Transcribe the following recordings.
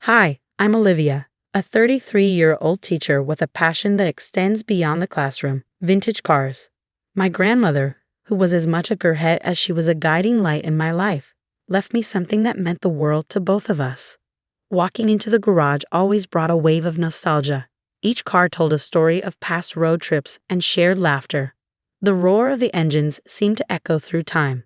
Hi, I'm Olivia, a 33-year-old teacher with a passion that extends beyond the classroom: vintage cars. My grandmother, who was as much a gearhead as she was a guiding light in my life, left me something that meant the world to both of us. Walking into the garage always brought a wave of nostalgia. Each car told a story of past road trips and shared laughter. The roar of the engines seemed to echo through time.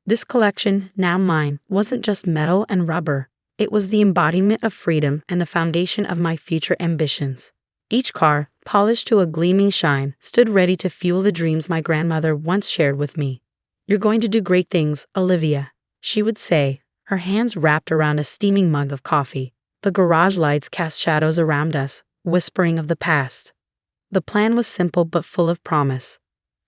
This collection, now mine, wasn't just metal and rubber. It was the embodiment of freedom and the foundation of my future ambitions. Each car, polished to a gleaming shine, stood ready to fuel the dreams my grandmother once shared with me. "You're going to do great things, Olivia," she would say, her hands wrapped around a steaming mug of coffee. The garage lights cast shadows around us, whispering of the past. The plan was simple but full of promise.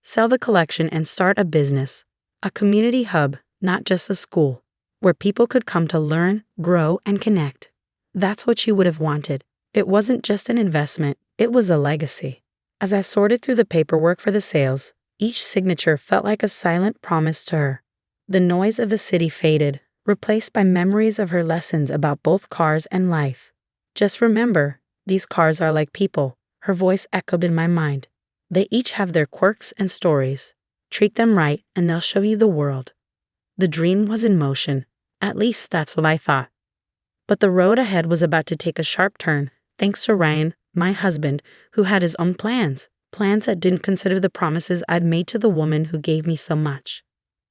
Sell the collection and start a business, a community hub, not just a school, where people could come to learn, grow, and connect. That's what she would have wanted. It wasn't just an investment, it was a legacy. As I sorted through the paperwork for the sales, each signature felt like a silent promise to her. The noise of the city faded, replaced by memories of her lessons about both cars and life. "Just remember, these cars are like people," her voice echoed in my mind. "They each have their quirks and stories. Treat them right, and they'll show you the world." The dream was in motion. At least that's what I thought. But the road ahead was about to take a sharp turn, thanks to Ryan, my husband, who had his own plans that didn't consider the promises I'd made to the woman who gave me so much.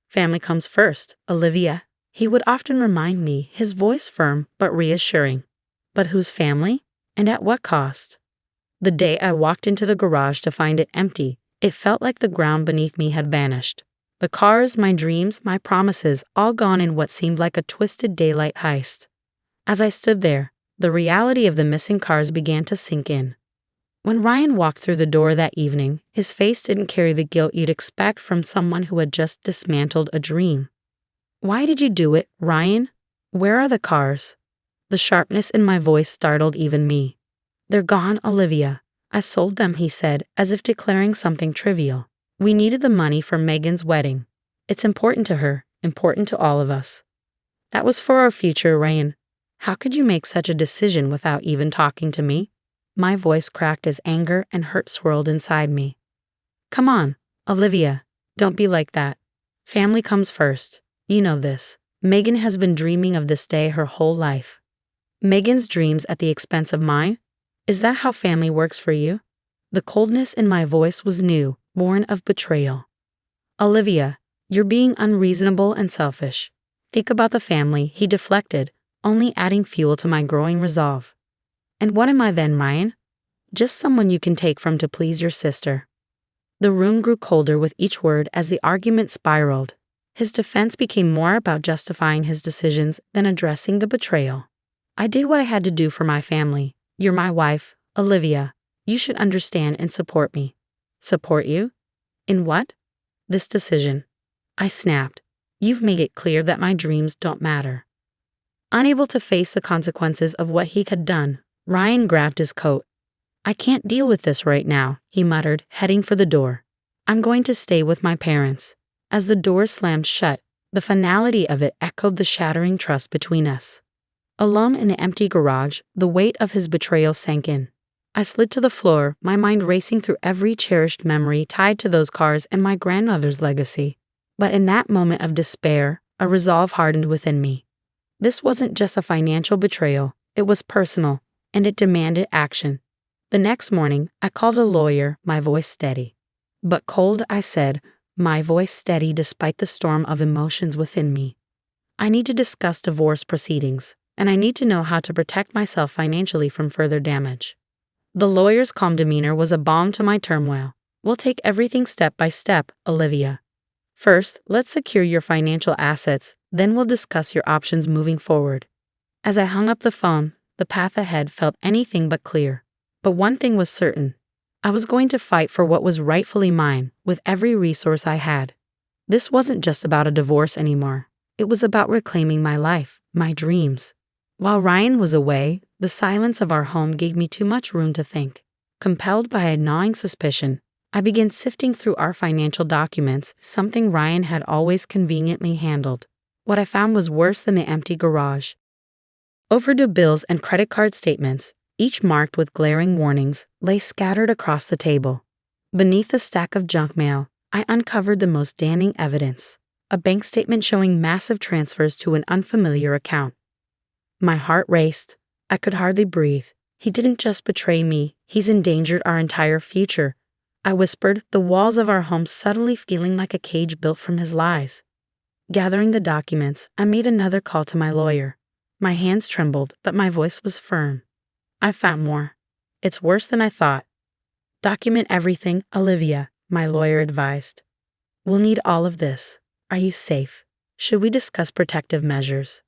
"Family comes first, Olivia," he would often remind me, his voice firm but reassuring. But whose family? And at what cost? The day I walked into the garage to find it empty, it felt like the ground beneath me had vanished. The cars, my dreams, my promises, all gone in what seemed like a twisted daylight heist. As I stood there, the reality of the missing cars began to sink in. When Ryan walked through the door that evening, his face didn't carry the guilt you'd expect from someone who had just dismantled a dream. "Why did you do it, Ryan? Where are the cars?" The sharpness in my voice startled even me. "They're gone, Olivia. I sold them," he said, as if declaring something trivial. "We needed the money for Megan's wedding. It's important to her, important to all of us." "That was for our future, Ryan. How could you make such a decision without even talking to me?" My voice cracked as anger and hurt swirled inside me. "Come on, Olivia. Don't be like that. Family comes first. You know this. Megan has been dreaming of this day her whole life." "Megan's dreams at the expense of mine? Is that how family works for you?" The coldness in my voice was new, born of betrayal. "Olivia, you're being unreasonable and selfish. Think about the family," he deflected, only adding fuel to my growing resolve. "And what am I then, Ryan? Just someone you can take from to please your sister." The room grew colder with each word as the argument spiraled. His defense became more about justifying his decisions than addressing the betrayal. "I did what I had to do for my family. You're my wife, Olivia. You should understand and support me." "Support you? In what?" "This decision." I snapped. "You've made it clear that my dreams don't matter." Unable to face the consequences of what he had done, Ryan grabbed his coat. "I can't deal with this right now," he muttered, heading for the door. "I'm going to stay with my parents." As the door slammed shut, the finality of it echoed the shattering trust between us. Alone in the empty garage, the weight of his betrayal sank in. I slid to the floor, my mind racing through every cherished memory tied to those cars and my grandmother's legacy. But in that moment of despair, a resolve hardened within me. This wasn't just a financial betrayal, it was personal, and it demanded action. The next morning, I called a lawyer, my voice steady. But cold, I said, my voice steady despite the storm of emotions within me. "I need to discuss divorce proceedings, and I need to know how to protect myself financially from further damage." The lawyer's calm demeanor was a balm to my turmoil. "We'll take everything step by step, Olivia. First, let's secure your financial assets, then we'll discuss your options moving forward." As I hung up the phone, the path ahead felt anything but clear. But one thing was certain. I was going to fight for what was rightfully mine, with every resource I had. This wasn't just about a divorce anymore. It was about reclaiming my life, my dreams. While Ryan was away, the silence of our home gave me too much room to think. Compelled by a gnawing suspicion, I began sifting through our financial documents, something Ryan had always conveniently handled. What I found was worse than the empty garage. Overdue bills and credit card statements, each marked with glaring warnings, lay scattered across the table. Beneath a stack of junk mail, I uncovered the most damning evidence: a bank statement showing massive transfers to an unfamiliar account. My heart raced. I could hardly breathe. He didn't just betray me, he's endangered our entire future. I whispered, the walls of our home suddenly feeling like a cage built from his lies. Gathering the documents, I made another call to my lawyer. My hands trembled, but my voice was firm. I found more. It's worse than I thought. Document everything, Olivia, my lawyer advised. We'll need all of this. Are you safe? Should we discuss protective measures?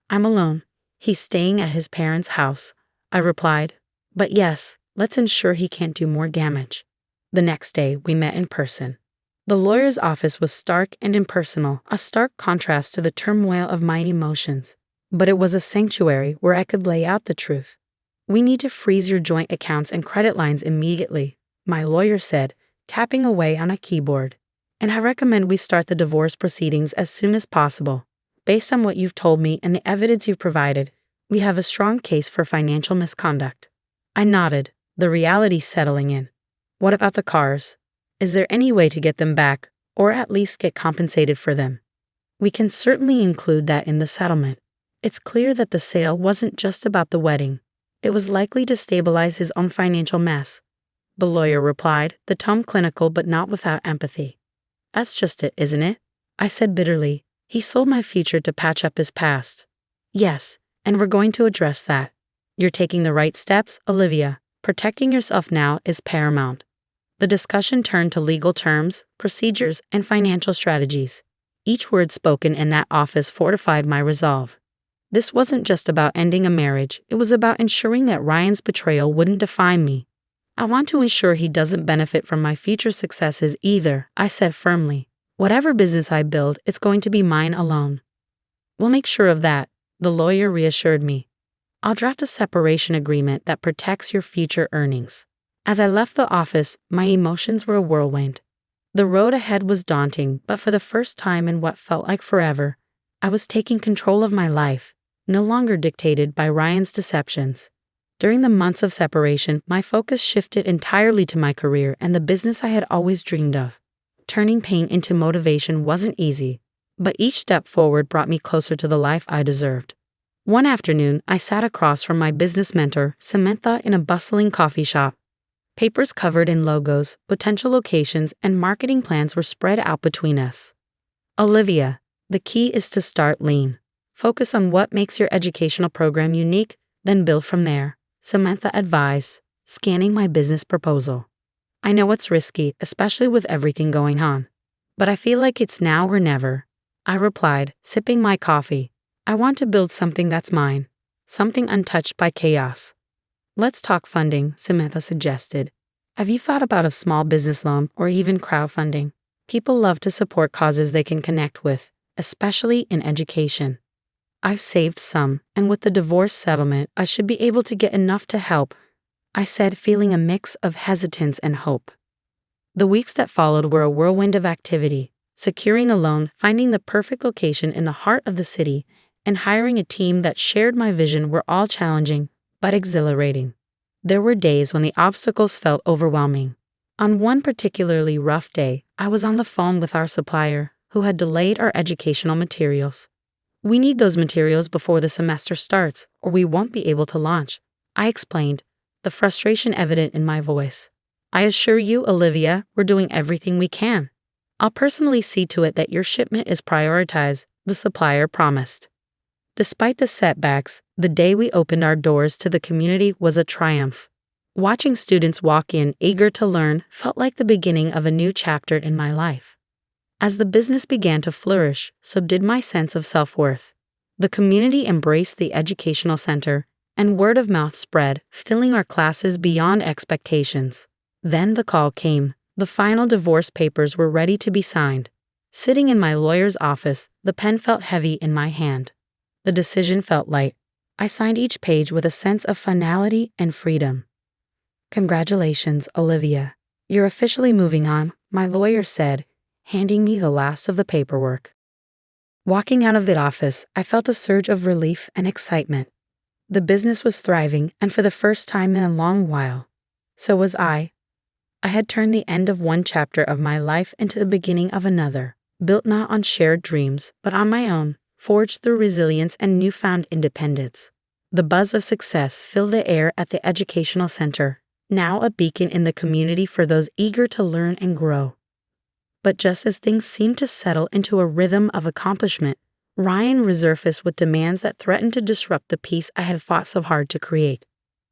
I'm alone. He's staying at his parents' house, I replied. But yes, let's ensure he can't do more damage. The next day, we met in person. The lawyer's office was stark and impersonal, a stark contrast to the turmoil of my emotions. But it was a sanctuary where I could lay out the truth. We need to freeze your joint accounts and credit lines immediately, my lawyer said, tapping away on a keyboard. And I recommend we start the divorce proceedings as soon as possible. Based on what you've told me and the evidence you've provided, we have a strong case for financial misconduct. I nodded, the reality settling in. What about the cars? Is there any way to get them back, or at least get compensated for them? We can certainly include that in the settlement. It's clear that the sale wasn't just about the wedding. It was likely to stabilize his own financial mess. The lawyer replied, the tone clinical but not without empathy. That's just it, isn't it? I said bitterly. He sold my future to patch up his past. Yes, and we're going to address that. You're taking the right steps, Olivia. Protecting yourself now is paramount. The discussion turned to legal terms, procedures, and financial strategies. Each word spoken in that office fortified my resolve. This wasn't just about ending a marriage, it was about ensuring that Ryan's betrayal wouldn't define me. I want to ensure he doesn't benefit from my future successes either, I said firmly. Whatever business I build, it's going to be mine alone. We'll make sure of that, the lawyer reassured me. I'll draft a separation agreement that protects your future earnings. As I left the office, my emotions were a whirlwind. The road ahead was daunting, but for the first time in what felt like forever, I was taking control of my life, no longer dictated by Ryan's deceptions. During the months of separation, my focus shifted entirely to my career and the business I had always dreamed of. Turning pain into motivation wasn't easy, but each step forward brought me closer to the life I deserved. One afternoon, I sat across from my business mentor, Samantha, in a bustling coffee shop. Papers covered in logos, potential locations, and marketing plans were spread out between us. Olivia, the key is to start lean. Focus on what makes your educational program unique, then build from there, Samantha advised, scanning my business proposal. I know it's risky, especially with everything going on. But I feel like it's now or never, I replied, sipping my coffee. I want to build something that's mine, something untouched by chaos. Let's talk funding, Samantha suggested. Have you thought about a small business loan or even crowdfunding? People love to support causes they can connect with, especially in education. I've saved some, and with the divorce settlement, I should be able to get enough to help, I said, feeling a mix of hesitance and hope. The weeks that followed were a whirlwind of activity. Securing a loan, finding the perfect location in the heart of the city, and hiring a team that shared my vision were all challenging, but exhilarating. There were days when the obstacles felt overwhelming. On one particularly rough day, I was on the phone with our supplier, who had delayed our educational materials. We need those materials before the semester starts, or we won't be able to launch, I explained, the frustration evident in my voice. I assure you, Olivia, we're doing everything we can. I'll personally see to it that your shipment is prioritized, the supplier promised. Despite the setbacks, the day we opened our doors to the community was a triumph. Watching students walk in eager to learn felt like the beginning of a new chapter in my life. As the business began to flourish, so did my sense of self-worth. The community embraced the educational center, and word of mouth spread, filling our classes beyond expectations. Then the call came. The final divorce papers were ready to be signed. Sitting in my lawyer's office, the pen felt heavy in my hand. The decision felt light. I signed each page with a sense of finality and freedom. Congratulations, Olivia. You're officially moving on, my lawyer said, handing me the last of the paperwork. Walking out of the office, I felt a surge of relief and excitement. The business was thriving, and for the first time in a long while, so was I. I had turned the end of one chapter of my life into the beginning of another, built not on shared dreams, but on my own, forged through resilience and newfound independence. The buzz of success filled the air at the educational center, now a beacon in the community for those eager to learn and grow. But just as things seemed to settle into a rhythm of accomplishment, Ryan resurfaced with demands that threatened to disrupt the peace I had fought so hard to create.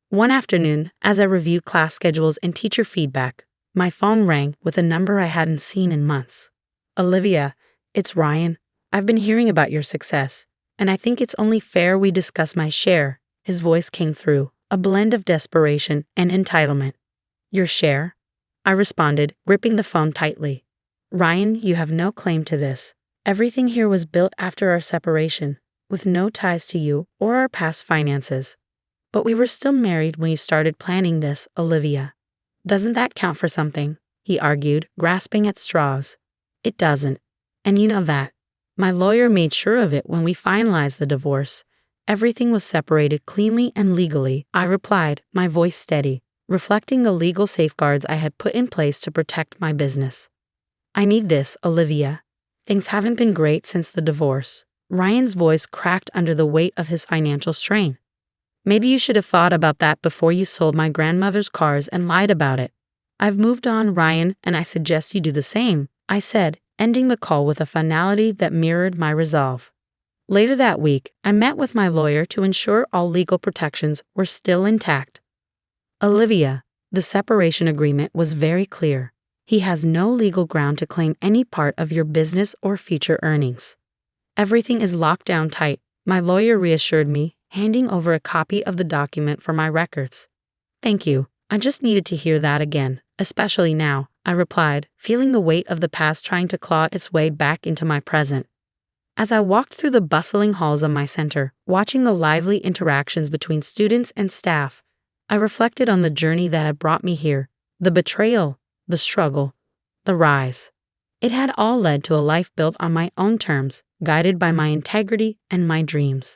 One afternoon, as I reviewed class schedules and teacher feedback, my phone rang with a number I hadn't seen in months. "Olivia, it's Ryan. I've been hearing about your success, and I think it's only fair we discuss my share." His voice came through, a blend of desperation and entitlement. "Your share?" I responded, gripping the phone tightly. "Ryan, you have no claim to this. Everything here was built after our separation, with no ties to you or our past finances. But we were still married when you started planning this, Olivia. Doesn't that count for something?" he argued, grasping at straws. "It doesn't. And you know that. My lawyer made sure of it when we finalized the divorce. Everything was separated cleanly and legally," I replied, my voice steady, reflecting the legal safeguards I had put in place to protect my business. "I need this, Olivia. Things haven't been great since the divorce." Ryan's voice cracked under the weight of his financial strain. "Maybe you should have thought about that before you sold my grandmother's cars and lied about it." "I've moved on, Ryan, and I suggest you do the same," I said, ending the call with a finality that mirrored my resolve. Later that week, I met with my lawyer to ensure all legal protections were still intact. "Olivia, the separation agreement was very clear. He has no legal ground to claim any part of your business or future earnings. Everything is locked down tight," my lawyer reassured me, handing over a copy of the document for my records. "Thank you. I just needed to hear that again, especially now," I replied, feeling the weight of the past trying to claw its way back into my present. As I walked through the bustling halls of my center, watching the lively interactions between students and staff, I reflected on the journey that had brought me here, the betrayal, the struggle, the rise. It had all led to a life built on my own terms, guided by my integrity and my dreams.